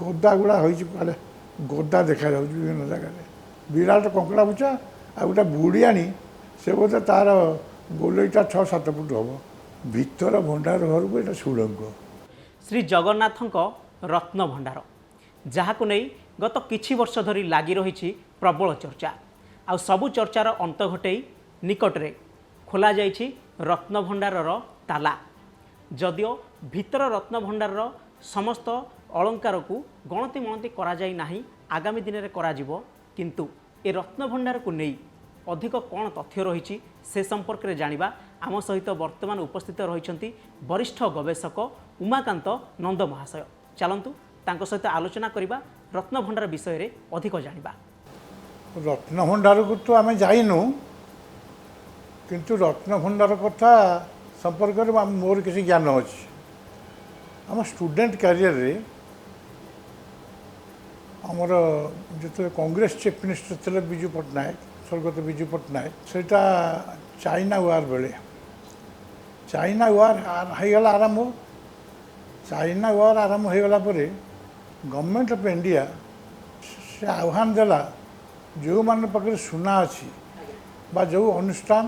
गोदा गुड़ा होले गोदा देखा विभिन्न जगह विराट कंकड़ा पूछा आ गोटे बुढ़ियाणी से बोधे तार गोलईटा 6-7 फुट हम भीतर भंडार घर को यहाँ सुड़ंग श्री जगन्नाथଙ୍କ रत्न भंडार जहाँ को नहीं गत किछि वर्ष धरी लगी रही प्रबल चर्चा आ सबु चर्चार अंत घटे निकटरे खोल जाइछि रत्न भंडार ताला जदिओ भीतर रत्न भंडार समस्त अलंकार को गणति मणति करा जाई नाही आगामी दिन में करा जिवो किंतु ए रत्न भंडार को नहीं अधिक कौन तथ्य रही से संपर्क में जानिबा आम सहित वर्तमान उपस्थित रही वरिष्ठ गवेषक उमाकांत नंद महाशय चलतु तांको सहित आलोचना करबा रत्न भंडार विषय रे अधिक जानिबा। रत्न भंडार को तो आम जाइनु किंतु रत्न भंडार कथा संपर्क में मोर किसी ज्ञान अच्छी आम स्टूडेंट कैरियर रे आमर जो कांग्रेस चीफ मिनिस्टर थे विजु पट्टनायक स्वर्गत विजु पट्टनायक सेटा चाइना वार बेले चाइना वार होगला आरंभ चाइना वार आरंभ होगला गवर्नमेंट ऑफ इंडिया से आह्वान देला जो मान पाखे सुना अच्छी बा जो अनुष्ठान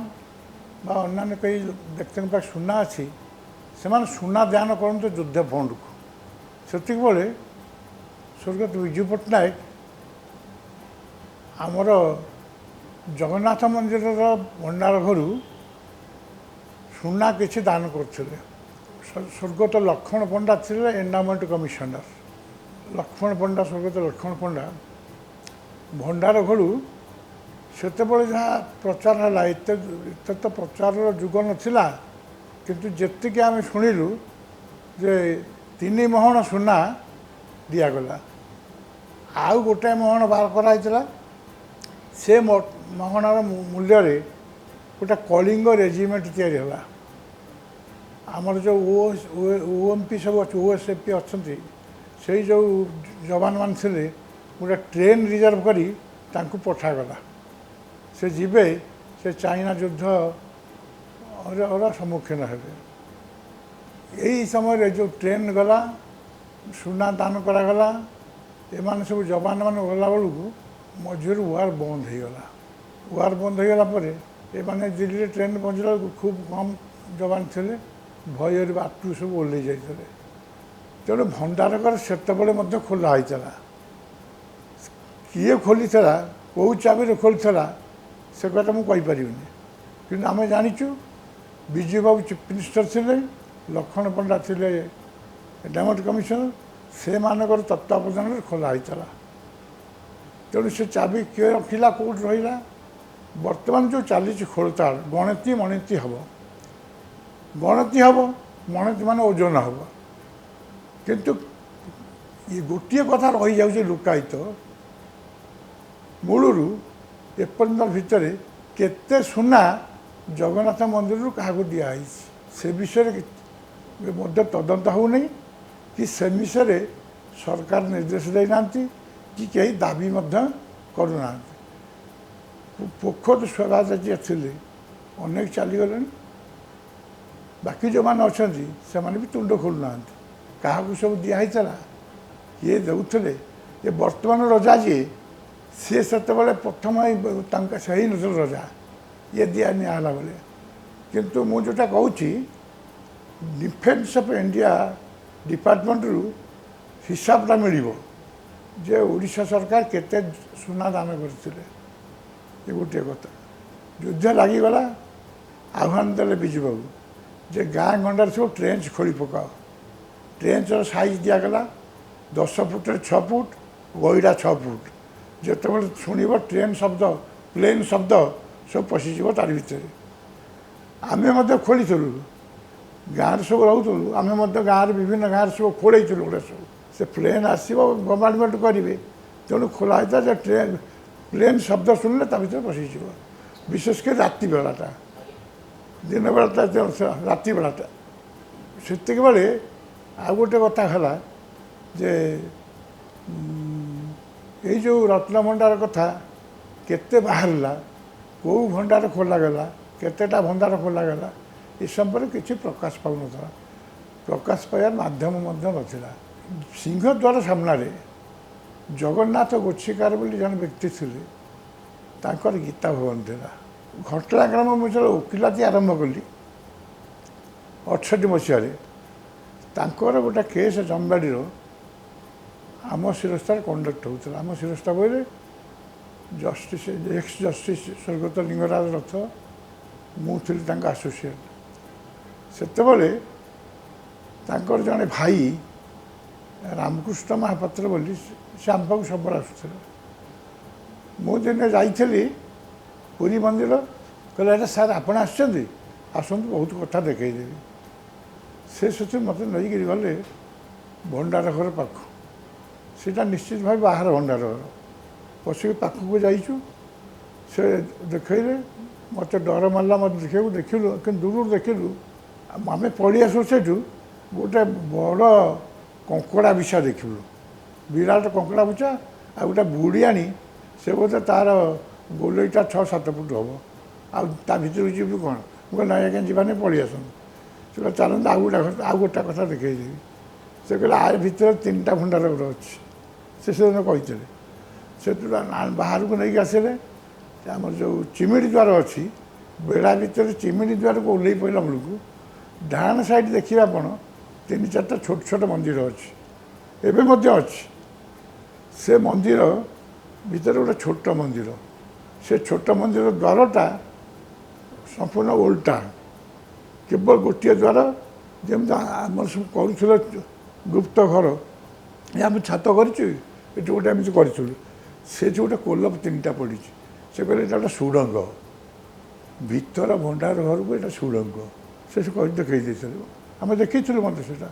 बा अन्य कई व्यक्ति पाखे सुना अच्छी से सुना दान करते युद्ध फंड को से बेले स्वर्गत विजु पट्टनायक आमर जगन्नाथ मंदिर भंडार घर सुना किसी दान करते स्वर्गत लक्ष्मण पंडा थे एंडामेंट कमिशनर लक्ष्मण पंडा स्वर्गत लक्ष्मण पंडा भंडार घर से जहाँ प्रचार है इत तो प्रचार जुग नाला किंतु जी आम शुणिलु जे 3 महण सुना दिगला आउ गोटे महण बाहर कराइला से महणार मूल्य गोटे कलिंग रेजिमेंट या आमर जो ओएमपी सब ओएसएफपी अच्छा से जो जवान मान थे गोटे ट्रेन रिजर्व करी तांको पठागला से जीवे से चाइना युद्ध सम्मुखीन हेबे यही समय जो ट्रेन गला सुना दान करागला एमान सब जवान मान गला बेलू मझे वार बंद होगला वार बंद होगला ये दिल्ली ट्रेन पहुँचला खूब कम जवान थे भयर बाटू सब ओल्ल जाते तेणु भंडारकर से खोला होता किए खोली कौ चाबी खोली से कथा मुझे कि आम जाचु विजु बाबू चीफ मिनिस्टर थे लक्ष्मण पंडा थे एंडामेंट कमिशनर से मानकर तत्वावधान खोला होता तेणु से चाबी किए रखिला कौट रहा बर्तमान जो चली खोलताड़ गणति मणिति हम गणति हम मणिति मान ओजन हम किंतु ये गोटे कथा रही जाऊँ लुकायित मूलरू एपर्यंत भितर केते सुना जगन्नाथ मंदिर क्या दिखाई से विषय तदंत हो नहीं कि से विषय सरकार निर्देश देना कि कहीं दाबी करूना पोखर स्वराचार्य थे अनेक चलीगले बाकी जो मैंने अच्छा से भी तुंड खोलुना क्या सब दिखाई ये दौले ये बर्तमान रजा जी सी से प्रथम सही न रजा ये दिया निला बेले किंतु मुझा कहूँ डिफेन्स ऑफ इंडिया डिपार्टमेंट रु हिसाबटा मिल जे ओडिशा सरकार केते सुना दान करते ये गोटे कथा युद्ध लगिगला आह्वान देले विजु बाबू जे गाँ गंडार सब ट्रेंच खोली पकाओ ट्रेंचर साइज दिगला 10 फुट 6 फुट गईड़ा 6 फुट जिते शुणव ट्रेन शब्द प्लेन शब्द सब पशिज तार भितर आम खोलु गाँव सब रोलु आम गाँव विभिन्न गाँव सब खोल गोटे सब से प्लेन आसो बोम्बार्डमेंट करेंगे तेणु खोला होता है ट्रेन प्लेन शब्द शुणिले भर पशिज विशेषकर राति बेलाटा दिन बेलाटा राति बेलाटा से बेले आ गोटे कथा है जे ये जो रत्न भंडार कथा केते बाहरला कौ भंडार खोलगला केतेटा भंडार खोलगला ये संपर्क किसी प्रकाश पाऊन प्रकाश पाइबार मध्यम नाला सिंहद्वार सामने ଜଗନ୍ନାଥ ଗୋଛିକାର ବୋଲି ଜଣେ ବ୍ୟକ୍ତି ଥିଲେ, ତାଙ୍କର ଗୀତା ଭବନ ଥିଲା। ଘଟଣା ଗ୍ରାମ ମୁଁ ଯେତେବେଳେ ଓକିଲାତି ଆରମ୍ଭ କଲି 68 ମସିହାରେ, ତାଙ୍କର ଗୋଟେ କେସ୍ ଜମିବାଡ଼ିର ଆମ ଶିରସ୍ତାରେ କଣ୍ଡକ୍ଟ ହେଉଥିଲା। ଆମ ଶିରସ୍ତା ବହିରେ ଜଷ୍ଟିସ୍ ଏକ୍ସ ଜଷ୍ଟିସ୍ ସ୍ୱର୍ଗତ ଲିଙ୍ଗରାଜ ରଥ, ମୁଁ ଥିଲି ତାଙ୍କ ଆସୋସିଏଟ୍। ସେତେବେଳେ ତାଙ୍କର ଜଣେ ଭାଇ ରାମକୃଷ୍ଣ ମହାପାତ୍ର ବୋଲି ସେ ଆମ ପାଖକୁ ସବୁବେଳେ ଆସୁଥିଲେ। ମୁଁ ଦିନେ ଯାଇଥିଲି ପୁରୀ ମନ୍ଦିର, କହିଲେ ଏଇଟା ସାର୍ ଆପଣ ଆସିଛନ୍ତି, ଆସନ୍ତୁ ବହୁତ କଥା ଦେଖେଇଦେବି। ସେ ସେଥିରେ ମୋତେ ନେଇକିରି ଗଲେ ଭଣ୍ଡାର ଘର ପାଖ, ସେଇଟା ନିଶ୍ଚିତ ଭାବେ ବାହାର ଭଣ୍ଡାର ଘର। ବସିକି ପାଖକୁ ଯାଇଛୁ, ସେ ଦେଖେଇଲେ, ମୋତେ ଡର ମାରିଲା, ମୋତେ ଦେଖିଲୁ କିନ୍ତୁ ଦୂରରୁ ଦେଖିଲୁ ଆମେ ପଳେଇ ଆସୁ ସେଇଠୁ, ଗୋଟେ ବଡ଼ କଙ୍କଡ଼ା ବିଛା ଦେଖିଲୁ, ବିରାଟ କଙ୍କଡ଼ା ବିଛା, ଆଉ ଗୋଟେ ବୁଢ଼ିଆଣି, ସେ ବୋଧେ ତା'ର ଗୋଲେଇଟା 6-7 ଫୁଟ ହେବ, ଆଉ ତା ଭିତରକୁ ଯିବୁ କ'ଣ? ମୁଁ କହିଲି ନାଇଁ ଆଜ୍ଞା ଯିବାନି, ପଳେଇ ଆସନ୍ତୁ। ସେ କହିଲେ ଚାଲନ୍ତୁ ଆଉ ଗୋଟେ କଥା ଦେଖେଇଦେବି। ସେ କହିଲେ ଆ ଭିତରେ 3ଟା ଭଣ୍ଡାର ଘର ଅଛି, ସେ ସେଦିନ କହିଥିଲେ। ସେଥିରୁ ବାହାରକୁ ନେଇକି ଆସିଲେ, ଆମର ଯେଉଁ ଚିମିଡ଼ି ଦ୍ୱାର ଅଛି, ବେଢ଼ା ଭିତରେ ଚିମିଡ଼ି ଦ୍ୱାରକୁ ଓହ୍ଲେଇ ପଡ଼ିଲା ବେଳକୁ ଡାହାଣ ସାଇଡ଼୍ ଦେଖିବେ ଆପଣ 3-4ଟା ଛୋଟ ଛୋଟ ମନ୍ଦିର ଅଛି, ଏବେ ମଧ୍ୟ ଅଛି। ସେ ମନ୍ଦିର ଭିତରେ ଗୋଟେ ଛୋଟ ମନ୍ଦିର, ସେ ଛୋଟ ମନ୍ଦିର ଦ୍ୱାରଟା ସମ୍ପୂର୍ଣ୍ଣ ଓଲଟା, କେବଳ ଗୋଟିଏ ଦ୍ୱାର, ଯେମିତି ଆମର ସବୁ କରୁଥିଲେ ଗୁପ୍ତ ଘର, ଆମେ ଛାତ କରିଛୁ, ଏଠି ଗୋଟେ ଏମିତି କରିଥିଲୁ। ସେଠି ଗୋଟେ କୋଲପ 3ଟା ପଡ଼ିଛି। ସେ କହିଲେ ଏଇଟା ଗୋଟେ ସୁଡ଼ଙ୍ଗ, ଭିତର ଭଣ୍ଡାର ଘରକୁ ଏଇଟା ସୁଡ଼ଙ୍ଗ। ସେ କହି ଦେଖେଇ ଦେଇଥିଲେ, ଆମେ ଦେଖିଥିଲୁ ମୋତେ ସେଇଟା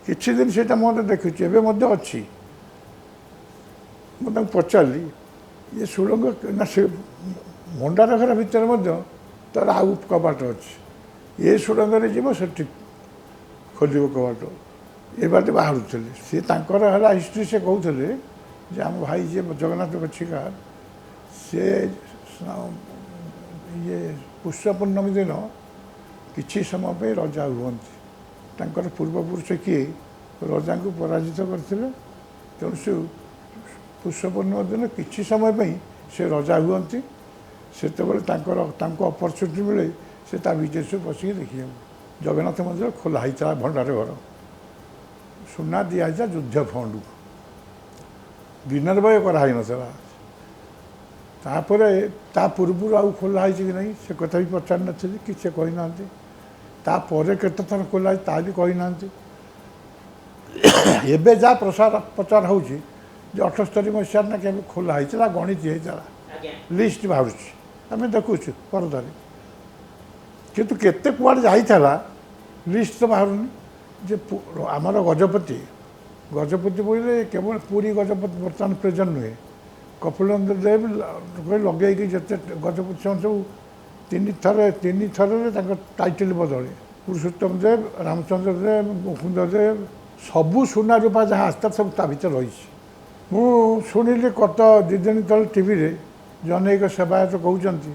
କିଛି ଦିନ, ସେଇଟା ମୋତେ ଦେଖୁଛି, ଏବେ ମଧ୍ୟ ଅଛି। ମୁଁ ତାଙ୍କୁ ପଚାରିଲି ଇଏ ସୁଡ଼ଙ୍ଗ ନା, ସେ ଭଣ୍ଡାର ଘର ଭିତରେ ମଧ୍ୟ ତା'ର ଆଉ କବାଟ ଅଛି, ଏ ସୁଡ଼ଙ୍ଗରେ ଯିବ ସେଠି ଖୋଲିବ କବାଟ, ଏ ବାଟେ ବାହାରୁଥିଲେ। ସିଏ ତାଙ୍କର ହେଲା ହିଷ୍ଟ୍ରି, ସେ କହୁଥିଲେ ଯେ ଆମ ଭାଇ ଯିଏ ଜଗନ୍ନାଥ ଗୋଛିକାର, ସେ ଇଏ ପୁଷ୍ୟ ପୂର୍ଣ୍ଣମୀ ଦିନ କିଛି ସମୟ ପାଇଁ ରଜା ହୁଅନ୍ତି। ତାଙ୍କର ପୂର୍ବପୁରୁଷ କିଏ ରଜାଙ୍କୁ ପରାଜିତ କରିଥିଲେ, ତେଣୁ ସେ ପୁଷ୍ୟ ପୂର୍ଣ୍ଣିମା ଦିନ କିଛି ସମୟ ପାଇଁ ସେ ରଜା ହୁଅନ୍ତି। ସେତେବେଳେ ତାଙ୍କୁ ଅପରଚୁନିଟି ମିଳେ, ସେ ତା ଭିତରେ ସବୁ ପଶିକି ଦେଖିବାକୁ। ଜଗନ୍ନାଥ ମନ୍ଦିର ଖୋଲା ହେଇଥିଲା, ଭଣ୍ଡାର ଘର ସୁନା ଦିଆହେଇଥିଲା ଯୁଦ୍ଧ ଫଣ୍ଡକୁ, ଦିନରେ ବୟ କରାହେଇନଥିଲା। ତାପରେ ତା ପୂର୍ବରୁ ଆଉ ଖୋଲା ହେଇଛି କି ନାହିଁ ସେ କଥା ବି ପଚାରିନଥିଲି, କି ସେ କହିନାହାନ୍ତି। ତାପରେ କେତେ ଥର ଖୋଲା ହେଇଛି ତାହା ବି କହିନାହାନ୍ତି। ଏବେ ଯାହା ପ୍ରଚାର ହେଉଛି ଯେ 78 ମସିହାରେ ନା କେବେ ଖୋଲା ହେଇଥିଲା, ଗଣିତ ହେଇଥିଲା, ଲିଷ୍ଟ ବାହାରୁଛି, ଆମେ ଦେଖୁଛୁ ପରଦାରେ। କିନ୍ତୁ କେତେ କୁଆଡ଼େ ଯାଇଥିଲା ଲିଷ୍ଟ ତ ବାହାରୁନି। ଯେ ଆମର ଗଜପତି ବୋଇଲେ କେବଳ ପୁରୀ ଗଜପତି ବର୍ତ୍ତମାନ ପ୍ରେଜେଣ୍ଟ ନୁହେଁ, କପିଳେନ୍ଦ୍ର ଦେବ ଲଗେଇକି ଯେତେ ଗଜପତି ସେମାନେ ସବୁ ତିନି ଥରରେ ତାଙ୍କ ଟାଇଟଲ ବଦଳେ। ପୁରୁଷୋତ୍ତମ ଦେବ, ରାମଚନ୍ଦ୍ର ଦେବ, ମୁକୁନ୍ଦ ଦେବ, ସବୁ ସୁନା ରୂପା ଯାହା ଆସିଥିଲା ସବୁ ତା ଭିତରେ ରହିଛି। ମୁଁ ଶୁଣିଲି ଗତ 2 ଦିନ ତଳେ ଟିଭିରେ ଜନୈକ ସେବାୟତ କହୁଛନ୍ତି,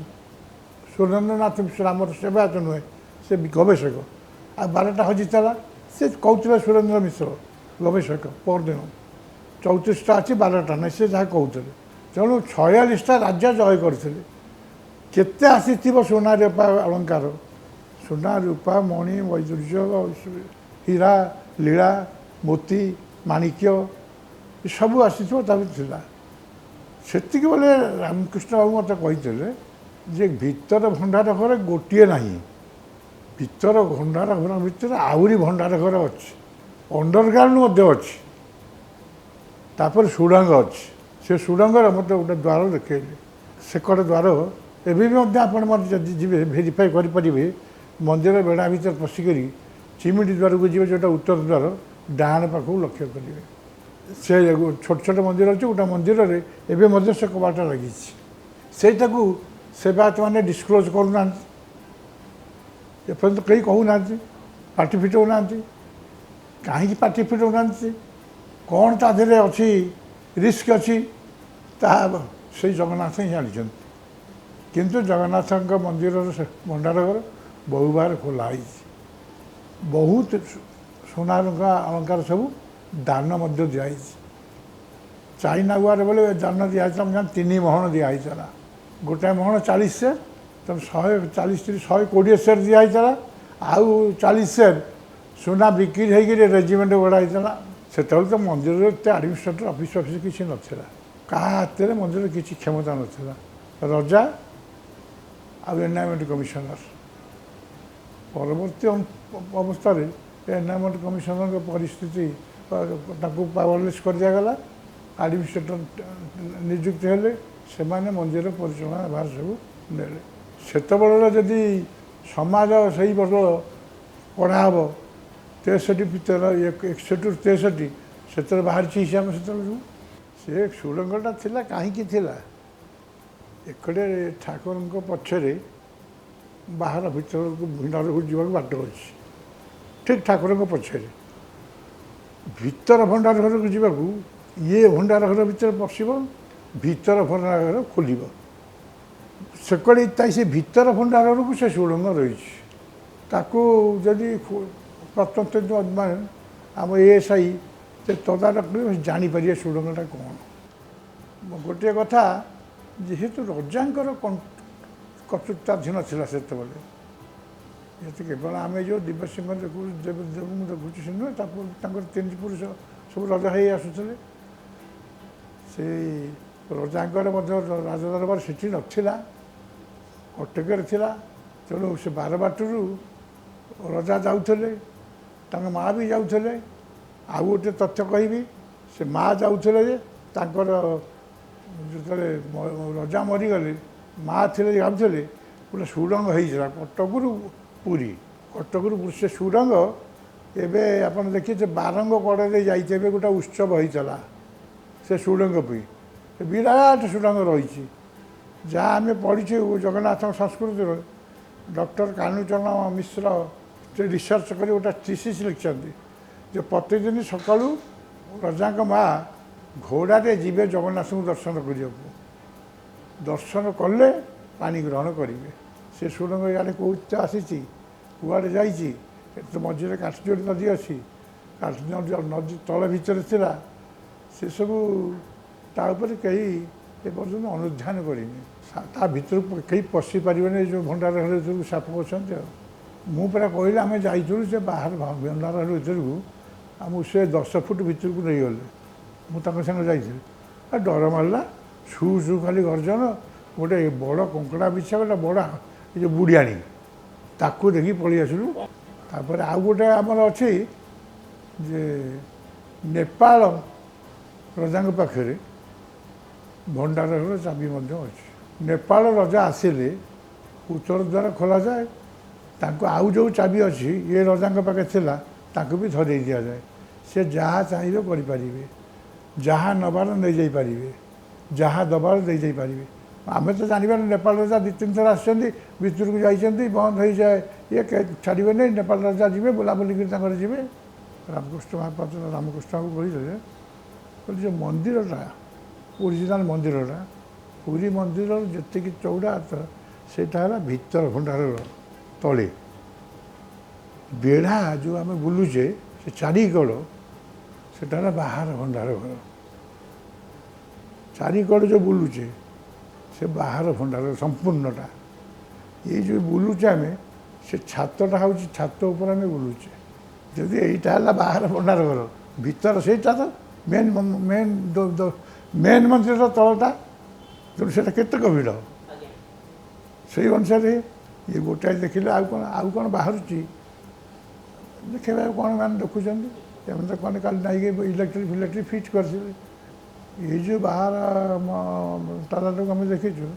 ସୁରେନ୍ଦ୍ରନାଥ ମିଶ୍ର ଆମର ସେବାୟତ ନୁହେଁ, ସେ ଗବେଷକ, ଆଉ 12ଟା ହଜିଥିଲା। ସେ କହୁଥିଲେ ସୁରେନ୍ଦ୍ର ମିଶ୍ର ଗବେଷକ, ପରଦିନ 34ଟା ଅଛି, 12ଟା ନାହିଁ, ସେ ଯାହା କହୁଥିଲେ। ତେଣୁ 46ଟା ରାଜ୍ୟ ଜୟ କରିଥିଲେ। କେତେ ଆସିଥିବ ସୁନା ରୂପା ଅଳଙ୍କାର, ସୁନା ରୂପା ମଣି ବୈଦୁର୍ଯ୍ୟ ହୀରା ଲୀଳା ମୋତି ମାଣିକ୍ୟ ଏସବୁ ଆସିଥିବ ତା ଭିତରେ ଥିଲା। ସେତିକି ବେଳେ ରାମକୃଷ୍ଣ ବାବୁ ମୋତେ କହିଥିଲେ ଯେ ଭିତର ଭଣ୍ଡାର ଘର ଗୋଟିଏ ନାହିଁ, ଭିତର ଭଣ୍ଡାର ଘର ଭିତରେ ଆହୁରି ଭଣ୍ଡାର ଘର ଅଛି, ଅଣ୍ଡରଗ୍ରାଉଣ୍ଡ ମଧ୍ୟ ଅଛି, ତାପରେ ସୁଡ଼ଙ୍ଗ ଅଛି। ସେ ସୁଡ଼ଙ୍ଗର ମୋତେ ଗୋଟେ ଦ୍ୱାର ଦେଖେଇଲେ, ସେକଡ଼ ଦ୍ୱାର ଏବେ ବି ମଧ୍ୟ ଆପଣ ମୋତେ ଯଦି ଯିବେ ଭେରିଫାଏ କରିପାରିବେ। ମନ୍ଦିର ବେଢ଼ା ଭିତରେ ପଶିକରି ଚିମିଡ଼ି ଦ୍ୱାରକୁ ଯିବେ, ଯେଉଁଟା ଉତ୍ତର ଦ୍ୱାର, ଡାହାଣ ପାଖକୁ ଲକ୍ଷ୍ୟ କରିବେ। ସେ ଛୋଟ ଛୋଟ ମନ୍ଦିର ଅଛି, ଗୋଟେ ମନ୍ଦିରରେ ଏବେ ମଧ୍ୟ ସେ କବାଟ ଲାଗିଛି। ସେଇଟାକୁ ସେବାୟତମାନେ ଡିସକ୍ଲୋଜ୍ କରୁନାହାନ୍ତି, ଏପର୍ଯ୍ୟନ୍ତ କେହି କହୁନାହାନ୍ତି, ପାଟି ଫିଟଉନାହାନ୍ତି। କାହିଁକି ପାଟି ଫିଟଉନାହାନ୍ତି, କ'ଣ ତା ଦେହରେ ଅଛି, ରିସ୍କ ଅଛି, ତାହା ସେଇ ଜଗନ୍ନାଥ ହିଁ ଜାଣିଛନ୍ତି। କିନ୍ତୁ ଜଗନ୍ନାଥଙ୍କ ମନ୍ଦିରର ଭଣ୍ଡାର ଘର ବହୁବାର ଖୋଲା ହେଇଛି, ବହୁତ ସୁନା ଅଳଙ୍କାର ସବୁ ଦାନ ମଧ୍ୟ ଦିଆହେଇଛି। ଚାଇନା ଗୁଆରେ ବୋଲେ ଧାନ ଦିଆହେଇଥିଲା ମୁଁ ଜାଣି 3 ମହଣ ଦିଆହେଇଥିଲା, ଗୋଟାଏ ମହଣ 40 ସେର, ତେଣୁ 140 120 ସେର ଦିଆହେଇଥିଲା, ଆଉ 40 ସେର ସୁନା ବିକ୍ରି ହେଇକିରି ରେଜିମେଣ୍ଟ ଗଢ଼ା ହେଇଥିଲା। ସେତେବେଳେ ତ ମନ୍ଦିରରେ ଏତେ ଆଡ଼ମିନିଷ୍ଟ୍ରେଟର ଅଫିସ କିଛି ନଥିଲା, କାହା ହାତରେ ମନ୍ଦିରରେ କିଛି କ୍ଷମତା ନଥିଲା, ରଜା ଆଉ ଏନ୍ଭାୟରମେଣ୍ଟ କମିଶନର। ପରବର୍ତ୍ତୀ ଅବସ୍ଥାରେ ଏନ୍ଭାୟରମେଣ୍ଟ କମିଶନରଙ୍କ ପରିସ୍ଥିତି ତାଙ୍କୁ ପାୱାରଲେସ୍ କରିଦିଆଗଲା, ଆଡ଼ମିନିଷ୍ଟ୍ରେଟର ନିଯୁକ୍ତି ହେଲେ, ସେମାନେ ମନ୍ଦିର ପରିଚାଳନା ଭାର ସବୁ ନେଲେ। ସେତେବେଳର ଯଦି ସମାଜ ସେଇ ବର୍ଷ ପଢ଼ା ହେବ 63 ଭିତରେ 61ରୁ 63 ସେଥିରେ ବାହାରିଛି ହିସାବ ସେତେବେଳକୁ। ସେ ସୁଡ଼ଙ୍ଗଟା ଥିଲା କାହିଁକି ଥିଲା, ଏକଡ଼େ ଠାକୁରଙ୍କ ପଛରେ ବାହାର ଭିତରକୁ ଭଣ୍ଡାରକୁ ଯିବାକୁ ବାଟ ଅଛି, ଠିକ୍ ଠାକୁରଙ୍କ ପଛରେ। ଭିତର ଭଣ୍ଡାର ଘରକୁ ଯିବାକୁ ଇଏ ଭଣ୍ଡାର ଘର ଭିତରେ ପଶିବ, ଭିତର ଭଣ୍ଡାର ଘର ଖୋଲିବ, ସେକଡ଼େ ତାଇ ସେ ଭିତର ଭଣ୍ଡାର ଘରକୁ ସେ ସୁଡ଼ଙ୍ଗ ରହିଛି। ତାକୁ ଯଦି ପ୍ରତ୍ୟକ୍ଷ ଆମ ASI ସେ ତଦାରଖ କରିବେ, ଜାଣିପାରିବେ ସୁଡ଼ଙ୍ଗଟା କ'ଣ। ଗୋଟିଏ କଥା, ଯେହେତୁ ରଜାଙ୍କର କର୍ତ୍ତୃତ୍ୱାଧୀନ ଥିଲା ସେତେବେଳେ, ଯେହେତୁ କେବଳ ଆମେ ଯେଉଁ ଦିବ୍ୟସିଂହ ଦେଖୁଛୁ ଦେବଙ୍କୁ ଦେଖୁଛୁ ସେ ନୁହେଁ, ତାଙ୍କର 3 ପୁରୁଷ ସବୁ ରଜା ହେଇ ଆସୁଥିଲେ। ସେଇ ରଜାଙ୍କର ମଧ୍ୟ ରାଜଦରବାର ସେଠି ନଥିଲା, କଟକରେ ଥିଲା। ତେଣୁ ସେ ବାରବାଟୀରୁ ରଜା ଯାଉଥିଲେ, ତାଙ୍କ ମା ବି ଯାଉଥିଲେ। ଆଉ ଗୋଟେ ତଥ୍ୟ କହିବି, ସେ ମା ଯାଉଥିଲେ ଯେ ତାଙ୍କର ଯେତେବେଳେ ରଜା ମରିଗଲେ, ମା ଥିଲେ ଯାଉଥିଲେ, ଗୋଟେ ସୁଡ଼ଙ୍ଗ ହେଇଥିଲା କଟକରୁ ପୁରୀ। କଟକରୁ ପୁରୀ ସେ ସୁଡ଼ଙ୍ଗ ଏବେ ଆପଣ ଦେଖିବେ ବାରଙ୍ଗ କଡ଼ରେ ଯାଇଥିବେ, ଗୋଟେ ଉତ୍ସବ ହେଇଥିଲା ସେ ସୁଡ଼ଙ୍ଗ ପାଇଁ। ସେ ବିରାଟ ସୁଡ଼ଙ୍ଗ ରହିଛି, ଯାହା ଆମେ ପଢ଼ିଛୁ ଜଗନ୍ନାଥଙ୍କ ସଂସ୍କୃତିର। ଡକ୍ଟର କାହ୍ନୁଚରଣ ମିଶ୍ର ସେ ରିସର୍ଚ୍ଚ କରି ଗୋଟେ ଥିସିସ୍ ଲେଖିଛନ୍ତି ଯେ ପ୍ରତିଦିନ ସକାଳୁ ରଜାଙ୍କ ମା ଘୋଡ଼ାରେ ଯିବେ ଜଗନ୍ନାଥଙ୍କୁ ଦର୍ଶନ କରିବାକୁ, ଦର୍ଶନ କଲେ ପାଣି ଗ୍ରହଣ କରିବେ। ସେ ସୁଡ଼ଙ୍ଗ ଇଆଡ଼େ କେଉଁଠି ଆସିଛି, କୁଆଡ଼େ ଯାଇଛି, ଏଠି ମଝିରେ କାଠଯୋଡ଼ି ନଦୀ ଅଛି, ନଦୀ ତଳ ଭିତରେ ଥିଲା, ସେସବୁ ତା ଉପରେ କେହି ଏପର୍ଯ୍ୟନ୍ତ ଅନୁଧ୍ୟାନ କରିନି। ତା ଭିତରକୁ କେହି ପଶି ପାରିବେନି, ଏ ଯେଉଁ ଭଣ୍ଡାର ଘର ଭିତରକୁ ସାପ ଅଛନ୍ତି। ଆଉ ମୁଁ ପରା କହିଲି ଆମେ ଯାଇଥିଲୁ ସେ ବାହାର ଭଣ୍ଡାର ଘର ଭିତରକୁ, ଆମକୁ ସେ 10 ଫୁଟ ଭିତରକୁ ନେଇଗଲେ, ମୁଁ ତାଙ୍କ ସାଙ୍ଗେ ଯାଇଥିଲି। ଆଉ ଡର ମାରିଲା, ସୁ ସୁ ଖାଲି ଗର୍ଜନ, ଗୋଟେ ବଡ଼ କଙ୍କଡ଼ା ବିଛା, ଗୋଟେ ବଡ଼ ଏ ଯେଉଁ ବୁଢ଼ିଆଣୀ, ତାକୁ ଦେଖି ପଳେଇ ଆସିଲୁ। ତାପରେ ଆଉ ଗୋଟେ ଆମର ଅଛି ଯେ ନେପାଳ ରଜାଙ୍କ ପାଖରେ ଭଣ୍ଡାର ଘର ଚାବି ମଧ୍ୟ ଅଛି। ନେପାଳ ରଜା ଆସିଲେ ଉତ୍ତର ଦ୍ୱାର ଖୋଲାଯାଏ, ତାଙ୍କୁ ଆଉ ଯେଉଁ ଚାବି ଅଛି ଏ ରଜାଙ୍କ ପାଖେ ଥିଲା ତାଙ୍କୁ ବି ଧରେଇ ଦିଆଯାଏ। ସେ ଯାହା ଚାହିଁବେ କରିପାରିବେ, ଯାହା ନେବାର ନେଇଯାଇପାରିବେ, ଯାହା ଦେବାର ଦେଇଯାଇପାରିବେ। ଆମେ ତ ଜାଣିବାନି, ନେପାଳ ରାଜା 2-3 ଥର ଆସିଛନ୍ତି, ଭିତରକୁ ଯାଇଛନ୍ତି, ବନ୍ଦ ହେଇଯାଏ, ଇଏ ଛାଡ଼ିବେନି, ନେପାଳ ରାଜା ଯିବେ, ବୁଲାବୁଲି କରି ତାଙ୍କର ଯିବେ। ରାମକୃଷ୍ଣ ମହାପାତ୍ର ରାମକୃଷ୍ଣଙ୍କୁ କହିଲେ ଯେ ମନ୍ଦିରଟା ଓରିଜିନାଲ୍ ମନ୍ଦିରଟା, ପୁରୀ ମନ୍ଦିରର ଯେତିକି ଚଉଡ଼ା ସେଇଟା ହେଲା ଭିତର ଭଣ୍ଡାରର ତଳେ। ବେଢ଼ା ଯେଉଁ ଆମେ ବୁଲୁଛେ ସେ ଚାରିକଡ଼, ସେଟା ହେଲା ବାହାର ଭଣ୍ଡାର ଘର। ଚାରିକଡ଼ ଯେଉଁ ବୁଲୁଛେ ସେ ବାହାର ଭଣ୍ଡାର ସମ୍ପୂର୍ଣ୍ଣଟା। ଏଇ ଯେଉଁ ବୁଲୁଛେ ଆମେ, ସେ ଛାତଟା ହେଉଛି ଛାତ ଉପରେ ଆମେ ବୁଲୁଛେ। ଯଦି ଏଇଟା ହେଲା ବାହାର ଭଣ୍ଡାର ଘର, ଭିତର ସେଇଟା ତ ମେନ୍ ମନ୍ଦିରର ତଳଟା, ତେଣୁ ସେଇଟା କେତେ ଗଭୀର। ସେଇ ଅନୁସାରେ ଇଏ ଗୋଟାଏ ଦେଖିଲେ ଆଉ କ'ଣ ବାହାରୁଛି ଦେଖେଇବା, କ'ଣ ମାନେ ଦେଖୁଛନ୍ତି। ଏମାନେ ତ କ'ଣ କାଲି ନାଇକି ଇଲେକ୍ଟ୍ରିକ୍ ଫିଟ୍ କରିଥିଲେ। ଏଇ ଯେଉଁ ବାହାର ତାଲାଟାକୁ ଆମେ ଦେଖିଛୁ,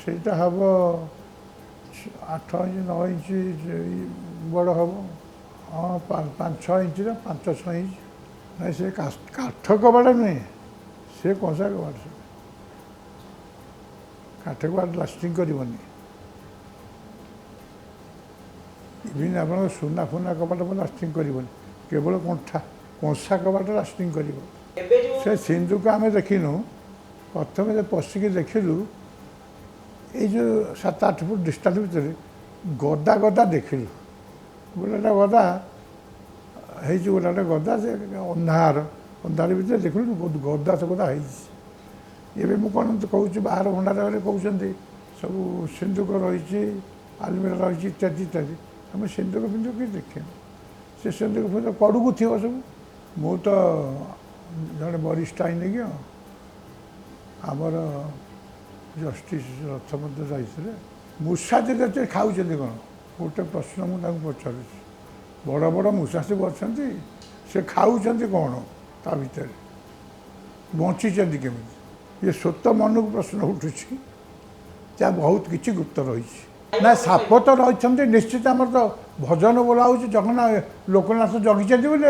ସେଇଟା ହେବ 8 ଇଞ୍ଚ 9 ଇଞ୍ଚ ବଡ଼ ହେବ, ହଁ 5-6 ଇଞ୍ଚର 5-6 ଇଞ୍ଚ। ନାଇଁ ସେ କାଠ କବାଟ ନୁହେଁ, ସେ କଂସା କବାଟ। ସେ କାଠ କବାଟ ଲାଷ୍ଟିଂ କରିବନି। ଇଭିନ୍ ଆପଣଙ୍କ ସୁନା ଫୁନା କବାଟ ଲାଷ୍ଟିଂ କରିବନି, କେବଳ କଂସା କବାଟ ଲାଷ୍ଟିଂ କରିବ। ସେ ସିନ୍ଧୁକୁ ଆମେ ଦେଖିନୁ, ପ୍ରଥମେ ଯେ ପଶିକି ଦେଖିଲୁ ଏଇ ଯେଉଁ 7-8 ଫୁଟ ଡିଷ୍ଟାନ୍ସ ଭିତରେ ଗଦା ଦେଖିଲୁ। ଗୋଟେ ଗଦା ହେଇଛି, ଗୋଟେ ଗଦା, ସେ ଅନ୍ଧାର ଅନ୍ଧାର ଭିତରେ ଦେଖିଲୁ ବହୁତ ଗଦା ସଗଦା ହେଇଛି। ଏବେ ମୁଁ କ'ଣ କହୁଛି ବାହାର ଭଣ୍ଡାରରେ କହୁଛନ୍ତି ସବୁ ସିନ୍ଦୁକ ରହିଛି, ଆଲମିରା ରହିଛି ଇତ୍ୟାଦି ଇତ୍ୟାଦି। ଆମେ ସିନ୍ଦୁକ ଫିନ୍ଦୁକ କିଛି ଦେଖିନୁ। ସେ ସିନ୍ଦୁକ ଫିନ୍ଦୁକ ପଡ଼ୁକୁ ଥିବ ସବୁ। ମୁଁ ତ ଜଣେ ବରିଷ୍ଠ ଆଇନଜ୍ଞ, ଆମର ଜଷ୍ଟିସ୍ ରଥ ମଧ୍ୟ ଯାଇଥିଲେ। ମୂଷା ଯେତେ ଖାଉଛନ୍ତି କ'ଣ ଗୋଟେ ପ୍ରଶ୍ନ ମୁଁ ତାଙ୍କୁ ପଚାରୁଛି। ବଡ଼ ବଡ଼ ମୂଷା ସବୁ ଅଛନ୍ତି, ସେ ଖାଉଛନ୍ତି କ'ଣ ତା ଭିତରେ, ବଞ୍ଚିଛନ୍ତି କେମିତି? ଇଏ ସ୍ୱତ ମନକୁ ପ୍ରଶ୍ନ ଉଠୁଛି, ଯାହା ବହୁତ କିଛି ଗୁପ୍ତ ରହିଛି। ନା ସାପ ତ ରହିଛନ୍ତି ନିଶ୍ଚିତ। ଆମର ତ ଭଜନ ବୋଲା ହେଉଛି ଜଗନ୍ନାଥ ଲୋକନାଥ ଜଗିଛନ୍ତି ବୋଲି।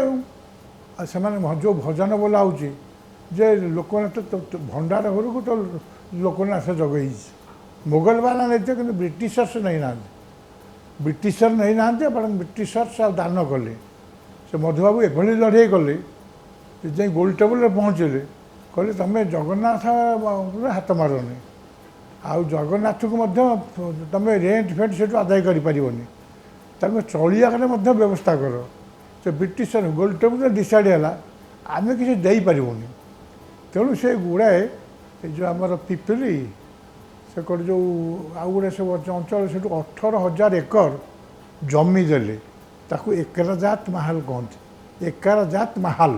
ଆଉ ସେମାନେ ଯେଉଁ ଭଜନ ବୋଲା ହେଉଛି ଯେ ଲୋକନାଥ ଭଣ୍ଡାର ଘରକୁ ତ ଲୋକନାଥ ଜଗେଇଛି। ମୋଗଲବାଲା ନେଇଥିଲେ କିନ୍ତୁ ବ୍ରିଟିଶର୍ସ ନେଇନାହାନ୍ତି। ବ୍ରିଟିଶର ନେଇନାହାନ୍ତି ଏବଂ ବ୍ରିଟିଶର୍ସ ଆଉ ଦାନ କଲେ। ସେ ମଧୁବାବୁ ଏଭଳି ଲଢ଼େଇ କଲେ ଯାଇ ଗୋଲ ଟେବୁଲରେ ପହଞ୍ଚିଲେ, କହିଲେ ତୁମେ ଜଗନ୍ନାଥ ହାତ ମାରନି, ଆଉ ଜଗନ୍ନାଥକୁ ମଧ୍ୟ ତୁମେ ରେଣ୍ଟ ଫେଣ୍ଟ ସେଠୁ ଆଦାୟ କରିପାରିବନି, ତାଙ୍କୁ ଚଳିବାରେ ମଧ୍ୟ ବ୍ୟବସ୍ଥା କର। ସେ ବ୍ରିଟିଶର ଗୋଲ ଟେବୁଲରେ ଡିସାଇଡ଼ ହେଲା ଆମେ କିଛି ଦେଇପାରିବୁନି। ତେଣୁ ସେ ଗୁଡ଼ାଏ ଏ ଯେଉଁ ଆମର ପିପିଲି ସେକଡ଼େ ଯେଉଁ ଆଉ ଗୁଡ଼ାଏ ସବୁ ଅଞ୍ଚଳ ସେଠୁ 18,000 ଏକର ଜମି ଦେଲେ। ତାକୁ ଏକରାଜାତ ମାହାଲ କହନ୍ତି। ଏକରାଜାତ ମାହାଲ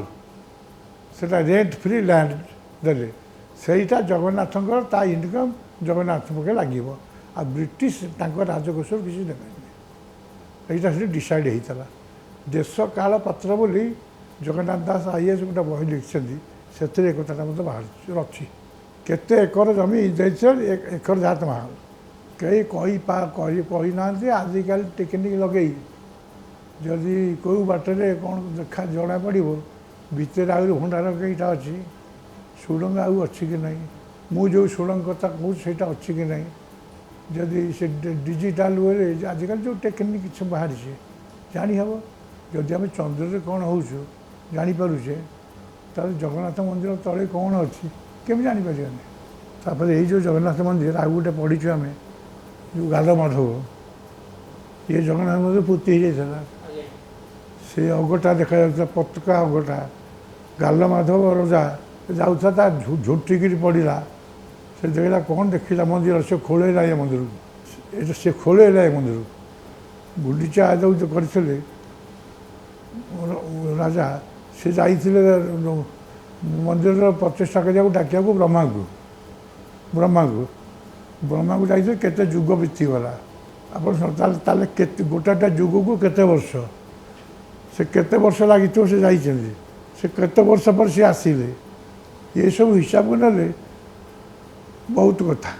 ସେଟା ରେଣ୍ଟ ଫ୍ରି ଲ୍ୟାଣ୍ଡ ଦେଲେ। ସେଇଟା ଜଗନ୍ନାଥଙ୍କର ତା ଇନକମ୍ ଜଗନ୍ନାଥ ପକ୍ଷେ ଲାଗିବ। ଆଉ ବ୍ରିଟିଶ ତାଙ୍କ ରାଜକୋଷରୁ କିଛି ଦେବେନି। ଏଇଟା ସେଠି ଡିସାଇଡ଼ ହେଇଥିଲା। ଦେଶ କାଳ ପତ୍ର ବୋଲି ଜଗନ୍ନାଥ ଦାସ IAS ଗୋଟେ ବହି ଲେଖିଛନ୍ତି, ସେଥିରେ ଏ କଥାଟା ମଧ୍ୟ ବାହାରୁଛି ଅଛି। କେତେ ଏକର ଜମି ଦେଇଥିଲେ ଏକରାଜାତ ମାହାଲ କେହି କହିନାହାନ୍ତି। ଆଜିକାଲି ଟେକ୍ନିକ୍ ଲଗେଇ ଯଦି କେଉଁ ବାଟରେ କ'ଣ ଜଣାପଡ଼ିବ ଭିତରେ ଆହୁରି ଭଣ୍ଡାର କେଇଟା ଅଛି, ସୁଡ଼ଙ୍ଗ ଆଉ ଅଛି କି ନାହିଁ, ମୁଁ ଯେଉଁ ସୁଡ଼ଙ୍ଗ କଥା କହୁଛି ସେଇଟା ଅଛି କି ନାହିଁ, ଯଦି ସେ ଡିଜିଟାଲ ୱେରେ ଆଜିକାଲି ଯେଉଁ ଟେକ୍ନିକ୍ କିଛି ବାହାରିଛି ଜାଣିହେବ। ଯଦି ଆମେ ଚନ୍ଦ୍ରରେ କ'ଣ ହେଉଛୁ ଜାଣିପାରୁଛେ, ତାହେଲେ ଜଗନ୍ନାଥ ମନ୍ଦିର ତଳେ କ'ଣ ଅଛି କେମିତି ଜାଣିପାରିବାନି? ତାପରେ ଏଇ ଯେଉଁ ଜଗନ୍ନାଥ ମନ୍ଦିର ଆଉ ଗୋଟେ ପଢ଼ିଛୁ ଆମେ, ଯେଉଁ ଗାଲମାଧବ, ଇଏ ଜଗନ୍ନାଥ ମନ୍ଦିର ପୋତି ହେଇଯାଇଥିଲା। ସେ ଅଗଟା ଦେଖାଯାଉଥିଲା, ପତାକା ଅଗଟା। ଗାଲମାଧବ ରଜା ଯାଉଥିଲା, ତା ଝୁଣ୍ଟିକିରି ପଡ଼ିଲା। ସେ ଦେଖିଲା କ'ଣ ଦେଖିଲା ମନ୍ଦିର, ସେ ଖୋଳେଇଲା ଏ ମନ୍ଦିରକୁ। ସେ ଖୋଳେଇଲା ଏ ମନ୍ଦିରକୁ। ଗୁଣ୍ଡିଚା ଯେଉଁ କରିଥିଲେ ରାଜା, ସେ ଯାଇଥିଲେ ମନ୍ଦିରର ପ୍ରତିଷ୍ଠା କରିବାକୁ ଡାକିବାକୁ ବ୍ରହ୍ମାଙ୍କୁ ଯାଇଥିଲେ। କେତେ ଯୁଗ ବିତିଗଲା ଆପଣ ତାହେଲେ କେତେ ଗୋଟାଟା ଯୁଗକୁ କେତେ ବର୍ଷ, ସେ କେତେ ବର୍ଷ ଲାଗିଥିବ ସେ ଯାଇଛନ୍ତି, ସେ କେତେ ବର୍ଷ ପରେ ସେ ଆସିଲେ, ଏସବୁ ହିସାବ ନେଲେ ବହୁତ କଥା।